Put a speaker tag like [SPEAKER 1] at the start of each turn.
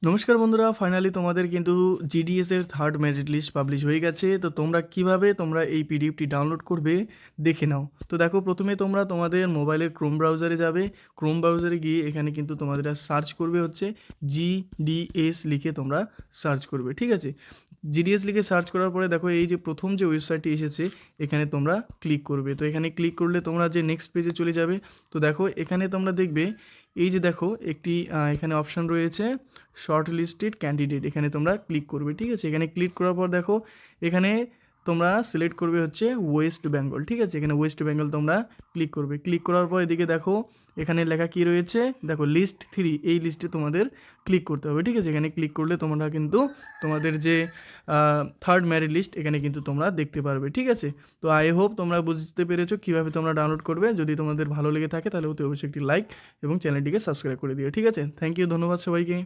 [SPEAKER 1] নমস্কার বন্ধুরা, ফাইনালি তোমাদের কিন্তু জিডিএসের থার্ড মেরিট লিস্ট পাবলিশ হয়ে গেছে। তো তোমরা কিভাবে এই পিডিএফটি ডাউনলোড করবে দেখে নাও। তো দেখো, প্রথমে তোমরা তোমাদের মোবাইলের ক্রোম ব্রাউজারে যাবে। ক্রোম ব্রাউজারে গিয়ে এখানে কিন্তু তোমাদের সার্চ করবে হচ্ছে জিডিএস লিখে তোমরা সার্চ করবে, ঠিক আছে। জিডিএস লিখে সার্চ করার পরে দেখো এই যে প্রথম যে ওয়েবসাইটটি এসেছে এখানে তোমরা ক্লিক করবে। তো এখানে ক্লিক করলে তোমরা যে নেক্সট পেজে চলে যাবে। তো দেখো এখানে তোমরা দেখবে এই যে দেখো একটি এখানে অপশান রয়েছে শর্ট লিস্টেড ক্যান্ডিডেট, এখানে তোমরা ক্লিক করবে, ঠিক আছে। এখানে ক্লিক করার পর দেখো এখানে তোমরা সিলেক্ট করবে হচ্ছে ওয়েস্ট বেঙ্গল, ঠিক আছে। এখানে ওয়েস্ট বেঙ্গল তোমরা ক্লিক করবে। ক্লিক করার পর এদিকে দেখো এখানে লেখা কি রয়েছে, দেখো লিস্ট 3, এই লিস্টে তোমাদের ক্লিক করতে হবে, ঠিক আছে। এখানে ক্লিক করলে তোমরা কিন্তু তোমাদের যে থার্ড মেরিট লিস্ট এখানে কিন্তু তোমরা দেখতে পারবে, ঠিক আছে। তো আই হোপ তোমরা বুঝতে পেরেছো কীভাবে তোমরা ডাউনলোড করবে। যদি তোমাদের ভালো লেগে থাকে তাহলে অতি অবশ্যই একটি লাইক এবং চ্যানেলটিকে সাবস্ক্রাইব করে দিও, ঠিক আছে। থ্যাংক ইউ, ধন্যবাদ সবাইকে।